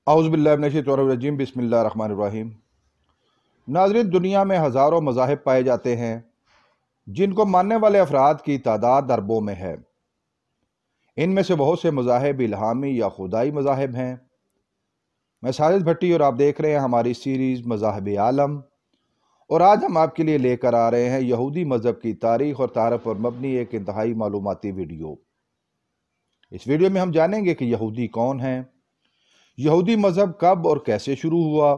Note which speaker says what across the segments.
Speaker 1: اعوذ باللہ من الشیطان الرجیم بسم اللہ الرحمن الرحیم۔ ناظرین، دنیا میں ہزاروں مذاہب پائے جاتے ہیں جن کو ماننے والے افراد کی تعداد اربوں میں ہے۔ ان میں سے بہت سے مذاہب الہامی یا خدائی مذاہب ہیں۔ میں ساجد بھٹی اور آپ دیکھ رہے ہیں ہماری سیریز مذاہب عالم، اور آج ہم آپ کے لیے لے کر آ رہے ہیں یہودی مذہب کی تاریخ اور تعارف پر مبنی ایک انتہائی معلوماتی ویڈیو۔ اس ویڈیو میں ہم جانیں گے کہ یہودی کون ہیں، یہودی مذہب کب اور کیسے شروع ہوا،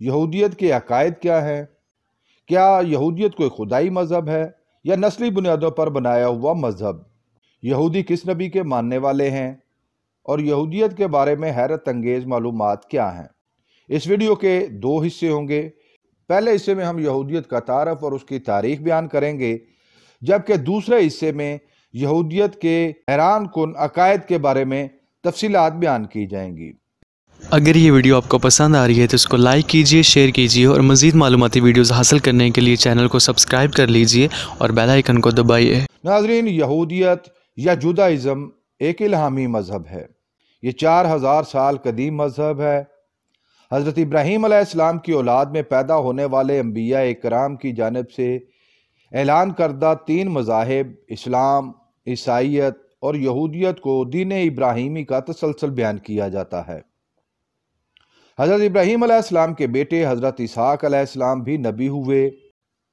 Speaker 1: یہودیت کے عقائد کیا ہیں، کیا یہودیت کوئی خدائی مذہب ہے یا نسلی بنیادوں پر بنایا ہوا مذہب، یہودی کس نبی کے ماننے والے ہیں، اور یہودیت کے بارے میں حیرت انگیز معلومات کیا ہیں۔ اس ویڈیو کے دو حصے ہوں گے۔ پہلے حصے میں ہم یہودیت کا تعارف اور اس کی تاریخ بیان کریں گے، جبکہ دوسرے حصے میں یہودیت کے حیران کن عقائد کے بارے میں تفصیلات بیان کی جائیں گی۔
Speaker 2: اگر یہ ویڈیو آپ کو پسند آ رہی ہے تو اس کو لائک کیجئے، شیئر کیجئے اور مزید معلوماتی ویڈیوز حاصل کرنے کے لیے چینل کو سبسکرائب کر لیجئے اور بیل آئیکن کو دبائیے۔
Speaker 1: ناظرین، یہودیت یا جودائزم ایک الہامی مذہب ہے۔ یہ 4000 سال قدیم مذہب ہے۔ حضرت ابراہیم علیہ السلام کی اولاد میں پیدا ہونے والے انبیاء کرام کی جانب سے اعلان کردہ 3 مذاہب اسلام، عیسائیت اور یہودیت کو دین ابراہیمی کا تسلسل بیان کیا جاتا ہے۔ حضرت ابراہیم علیہ السلام کے بیٹے حضرت اسحاق علیہ السلام بھی نبی ہوئے۔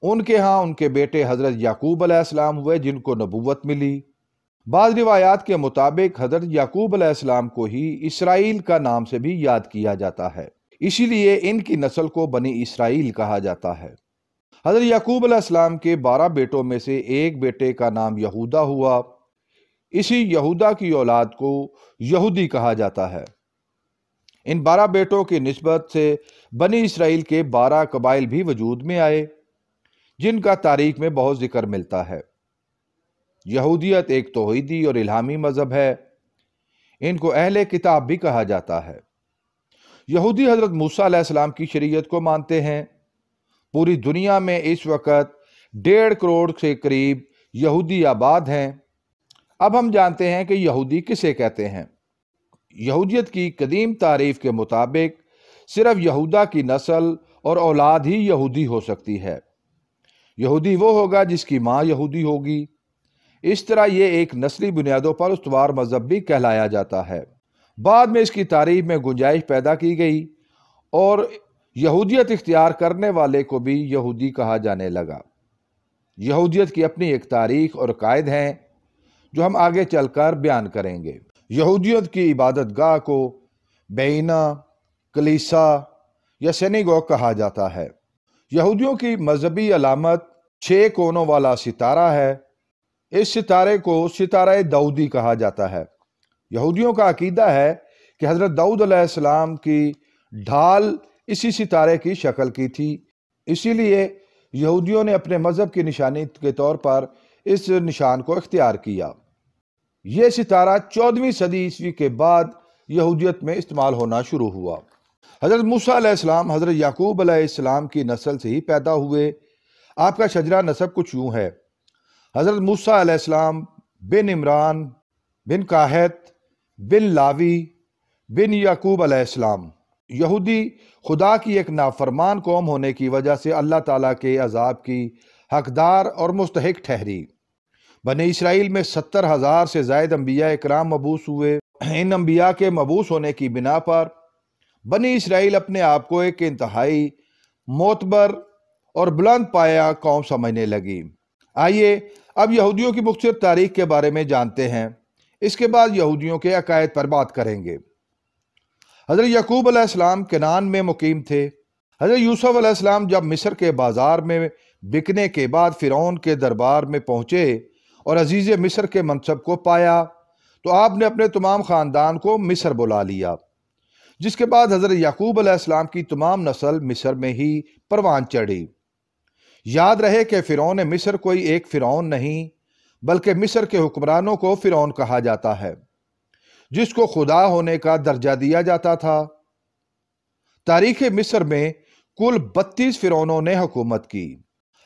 Speaker 1: ان کے ہاں ان کے بیٹے حضرت یعقوب علیہ السلام ہوئے جن کو نبوت ملی۔ بعض روایات کے مطابق حضرت یعقوب علیہ السلام کو ہی اسرائیل کا نام سے بھی یاد کیا جاتا ہے، اسی لیے ان کی نسل کو بنی اسرائیل کہا جاتا ہے۔ حضرت یعقوب علیہ السلام کے 12 بیٹوں میں سے ایک بیٹے کا نام یہودا ہوا۔ اسی یہودا کی اولاد کو یہودی کہا جاتا ہے۔ ان 12 بیٹوں کی نسبت سے بنی اسرائیل کے 12 قبائل بھی وجود میں آئے جن کا تاریخ میں بہت ذکر ملتا ہے۔ یہودیت ایک توحیدی اور الہامی مذہب ہے۔ ان کو اہل کتاب بھی کہا جاتا ہے۔ یہودی حضرت موسیٰ علیہ السلام کی شریعت کو مانتے ہیں۔ پوری دنیا میں اس وقت 1.5 کروڑ سے قریب یہودی آباد ہیں۔ اب ہم جانتے ہیں کہ یہودی کسے کہتے ہیں۔ یہودیت کی قدیم تعریف کے مطابق صرف یہودا کی نسل اور اولاد ہی یہودی ہو سکتی ہے۔ یہودی وہ ہوگا جس کی ماں یہودی ہوگی۔ اس طرح یہ ایک نسلی بنیادوں پر استوار مذہب بھی کہلایا جاتا ہے۔ بعد میں اس کی تعریف میں گنجائش پیدا کی گئی اور یہودیت اختیار کرنے والے کو بھی یہودی کہا جانے لگا۔ یہودیت کی اپنی ایک تاریخ اور عقائد ہیں جو ہم آگے چل کر بیان کریں گے۔ یہودیت کی عبادت گاہ کو بینہ، کلیسا یا سینیگوگ کہا جاتا ہے۔ یہودیوں کی مذہبی علامت 6 کونوں والا ستارہ ہے۔ اس ستارے کو ستارہ داؤدی کہا جاتا ہے۔ یہودیوں کا عقیدہ ہے کہ حضرت داؤد علیہ السلام کی ڈھال اسی ستارے کی شکل کی تھی، اسی لیے یہودیوں نے اپنے مذہب کی نشانی کے طور پر اس نشان کو اختیار کیا۔ یہ ستارہ 14ویں صدی عیسوی کے بعد یہودیت میں استعمال ہونا شروع ہوا۔ حضرت موسیٰ علیہ السلام حضرت یعقوب علیہ السلام کی نسل سے ہی پیدا ہوئے۔ آپ کا شجرہ نسب کچھ یوں ہے: حضرت موسیٰ علیہ السلام بن عمران بن قاہت بن لاوی بن یعقوب علیہ السلام۔ یہودی خدا کی ایک نافرمان قوم ہونے کی وجہ سے اللہ تعالیٰ کے عذاب کی حقدار اور مستحق ٹھہری۔ بنی اسرائیل میں 70,000 سے زائد انبیاء اکرام مبعوث ہوئے۔ ان انبیاء کے مبعوث ہونے کی بنا پر بنی اسرائیل اپنے آپ کو ایک انتہائی معتبر اور بلند پایہ قوم سمجھنے لگی۔ آئیے اب یہودیوں کی مختصر تاریخ کے بارے میں جانتے ہیں، اس کے بعد یہودیوں کے عقائد پر بات کریں گے۔ حضرت یعقوب علیہ السلام کنعان میں مقیم تھے۔ حضرت یوسف علیہ السلام جب مصر کے بازار میں بکنے کے بعد فرعون کے دربار میں پہنچے اور عزیز مصر کے منصب کو پایا تو آپ نے اپنے تمام خاندان کو مصر بلا لیا، جس کے بعد حضرت یعقوب علیہ السلام کی تمام نسل مصر میں ہی پروان چڑھی۔ یاد رہے کہ فرعون مصر کوئی ایک فرعون نہیں بلکہ مصر کے حکمرانوں کو فرعون کہا جاتا ہے، جس کو خدا ہونے کا درجہ دیا جاتا تھا۔ تاریخ مصر میں کل 32 فرعونوں نے حکومت کی۔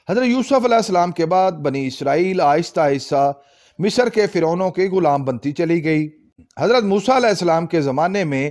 Speaker 1: حضرت یوسف علیہ السلام کے بعد بنی اسرائیل آہستہ آہستہ مصر کے فرعونوں کے غلام بنتی چلی گئی۔ حضرت موسیٰ علیہ السلام کے زمانے میں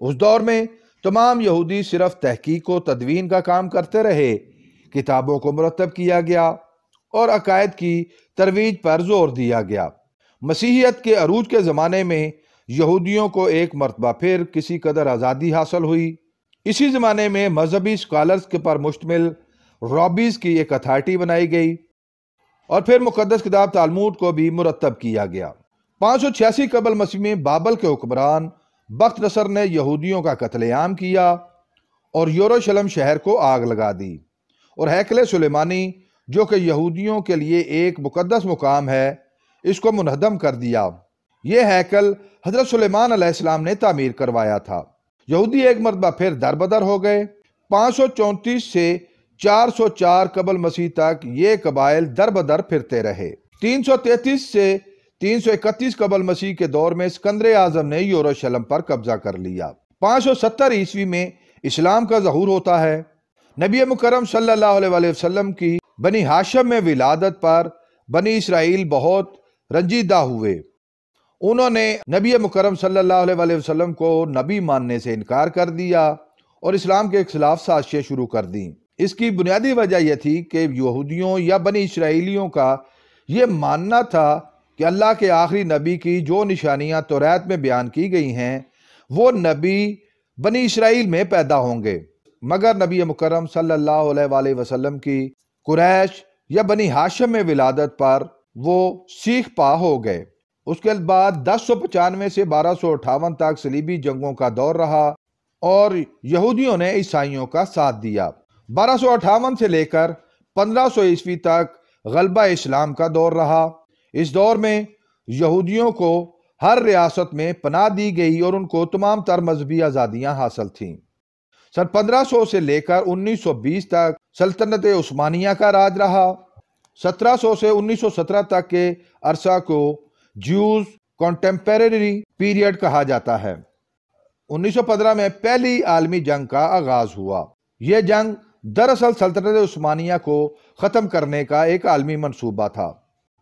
Speaker 1: اس دور میں تمام یہودی صرف تحقیق و تدوین کا کام کرتے رہے، کتابوں کو مرتب کیا گیا اور عقائد کی ترویج پر زور دیا گیا۔ مسیحیت کے عروج کے زمانے میں یہودیوں کو ایک مرتبہ پھر کسی قدر آزادی حاصل ہوئی۔ اسی زمانے میں مذہبی اسکالرز کے پر مشتمل رابیز کی ایک اتھارٹی بنائی گئی اور پھر مقدس کتاب تالمود کو بھی مرتب کیا گیا۔ 586 قبل مسیح میں بابل کے حکمران بخت نصر نے یہودیوں کا قتل عام کیا اور یروشلم شہر کو آگ لگا دی، اور ہیکل سلیمانی جو کہ یہودیوں کے لیے ایک مقدس مقام ہے، اس کو منہدم کر دیا۔ یہ ہیکل حضرت سلیمان علیہ السلام نے تعمیر کروایا تھا۔ یہودی ایک مرتبہ پھر دربدر ہو گئے۔ 534 سے 404 قبل مسیح تک یہ قبائل دربدر پھرتے رہے۔ 333 سے 331 قبل مسیح کے دور میں اسکندر اعظم نے یروشلم پر قبضہ کر لیا۔ 570 عیسوی میں اسلام کا ظہور ہوتا ہے۔ نبی مکرم صلی اللہ علیہ وسلم کی بنی ہاشم میں ولادت پر بنی اسرائیل بہت رنجیدہ ہوئے۔ انہوں نے نبی مکرم صلی اللہ علیہ وسلم کو نبی ماننے سے انکار کر دیا اور اسلام کے خلاف سازشیں شروع کر دیں۔ اس کی بنیادی وجہ یہ تھی کہ یہودیوں یا بنی اسرائیلیوں کا یہ ماننا تھا کہ اللہ کے آخری نبی کی جو نشانیاں توریت میں بیان کی گئی ہیں وہ نبی بنی اسرائیل میں پیدا ہوں گے، مگر نبی مکرم صلی اللہ علیہ وسلم کی قریش یا بنی ہاشم میں ولادت پر وہ سیخ پا ہو گئے۔ اس کے بعد 1095 سے 1258 تک صلیبی جنگوں کا دور رہا اور یہودیوں نے عیسائیوں کا ساتھ دیا۔ 1258 سے لے کر 1500 عیسوی تک غلبہ اسلام کا دور رہا۔ اس دور میں یہودیوں کو ہر ریاست میں پناہ دی گئی اور ان کو تمام تر مذہبی آزادیاں حاصل تھیں۔ سن 1500 سے لے کر 1920 تک سلطنت عثمانیہ کا راج رہا۔ 1700 سے 1917 تک کے عرصہ کو جیوز کانٹمپریری پیریڈ کہا جاتا ہے۔ 1915 میں پہلی عالمی جنگ کا آغاز ہوا۔ یہ جنگ دراصل سلطنت عثمانیہ کو ختم کرنے کا ایک عالمی منصوبہ تھا۔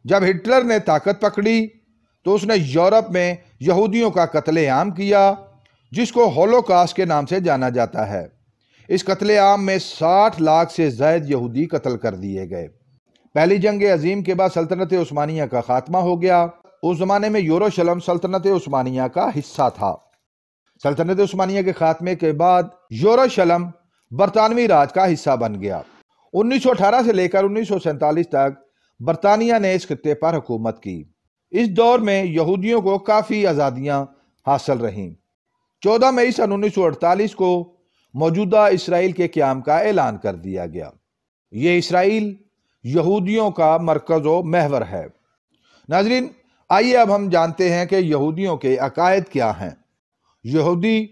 Speaker 1: جب ہٹلر نے طاقت پکڑی تو اس نے یورپ میں یہودیوں کا قتل عام کیا، جس کو ہولوکاسٹ کے نام سے جانا جاتا ہے۔ اس قتل عام میں 60 لاکھ سے زائد یہودی قتل کر دیے گئے۔ پہلی جنگ عظیم کے بعد سلطنت عثمانیہ کا خاتمہ ہو گیا۔ اس زمانے میں یروشلم سلطنت عثمانیہ کا حصہ تھا۔ سلطنت عثمانیہ کے خاتمے کے بعد یروشلم برطانوی راج کا حصہ بن گیا۔ 1918 سے لے کر 1947 تک برطانیہ نے اس خطے پر حکومت کی۔ اس دور میں یہودیوں کو کافی آزادیاں حاصل رہیں۔ 14 مئی سن 1948 کو موجودہ اسرائیل کے قیام کا اعلان کر دیا گیا۔ یہ اسرائیل یہودیوں کا مرکز و محور ہے۔ ناظرین، آئیے اب ہم جانتے ہیں کہ یہودیوں کے عقائد کیا ہیں۔ یہودی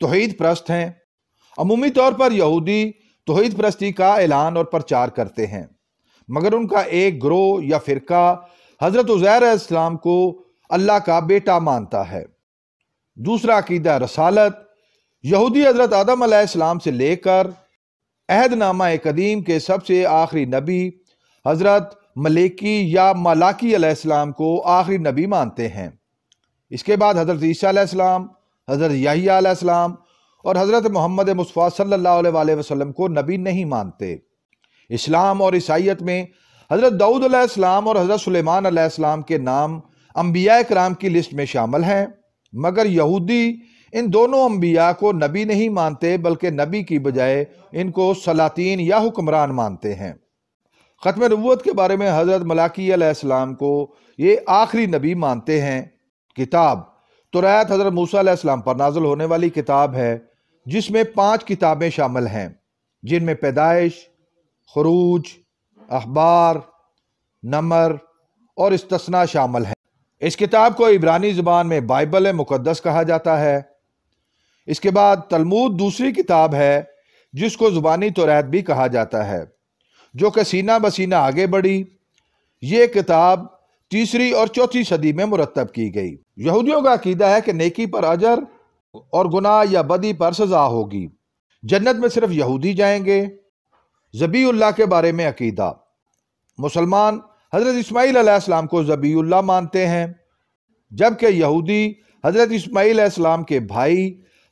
Speaker 1: توحید پرست ہیں۔ عمومی طور پر یہودی توحید پرستی کا اعلان اور پرچار کرتے ہیں، مگر ان کا ایک گروہ یا فرقہ حضرت عزیر علیہ السلام کو اللہ کا بیٹا مانتا ہے۔ دوسرا عقیدہ رسالت۔ یہودی حضرت آدم علیہ السلام سے لے کر عہد نامہ قدیم کے سب سے آخری نبی حضرت ملیکی یا ملاکی علیہ السلام کو آخری نبی مانتے ہیں۔ اس کے بعد حضرت عیسیٰ علیہ السلام، حضرت یحییٰ علیہ السلام اور حضرت محمد مصطفیٰ صلی اللہ علیہ وسلم کو نبی نہیں مانتے۔ اسلام اور عیسائیت میں حضرت داؤد علیہ السلام اور حضرت سلیمان علیہ السلام کے نام انبیاء کرام کی لسٹ میں شامل ہیں، مگر یہودی ان دونوں انبیاء کو نبی نہیں مانتے، بلکہ نبی کی بجائے ان کو سلاطین یا حکمران مانتے ہیں۔ ختم نبوت کے بارے میں حضرت ملاکی علیہ السلام کو یہ آخری نبی مانتے ہیں۔ کتاب توریت حضرت موسیٰ علیہ السلام پر نازل ہونے والی کتاب ہے، جس میں 5 کتابیں شامل ہیں، جن میں پیدائش، خروج، اخبار، نمر اور استثناء شامل ہیں۔ اس کتاب کو عبرانی زبان میں بائبل مقدس کہا جاتا ہے۔ اس کے بعد تلمود دوسری کتاب ہے، جس کو زبانی توریت بھی کہا جاتا ہے، جو کہ سینہ بسینہ آگے بڑھی۔ یہ کتاب 3 اور 4 صدی میں مرتب کی گئی۔ یہودیوں کا عقیدہ ہے کہ نیکی پر اجر اور گناہ یا بدی پر سزا ہوگی۔ جنت میں صرف یہودی جائیں گے۔ ذبیح اللہ کے بارے میں عقیدہ۔ مسلمان حضرت اسماعیل علیہ السلام کو ذبیح اللہ مانتے ہیں، جبکہ یہودی حضرت اسماعیل علیہ السلام کے بھائی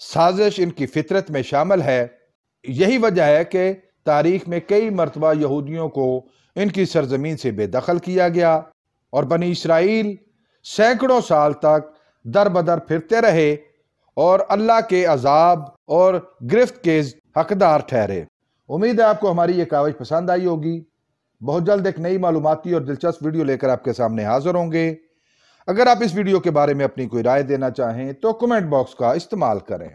Speaker 1: سازش ان کی فطرت میں شامل ہے۔ یہی وجہ ہے کہ تاریخ میں کئی مرتبہ یہودیوں کو ان کی سرزمین سے بے دخل کیا گیا اور بنی اسرائیل سینکڑوں سال تک در بدر پھرتے رہے اور اللہ کے عذاب اور گرفت کے حقدار ٹھہرے۔ امید ہے آپ کو ہماری یہ کاوش پسند آئی ہوگی۔ بہت جلد ایک نئی معلوماتی اور دلچسپ ویڈیو لے کر آپ کے سامنے حاضر ہوں گے۔ اگر آپ اس ویڈیو کے بارے میں اپنی کوئی رائے دینا چاہیں تو کمنٹ باکس کا استعمال کریں۔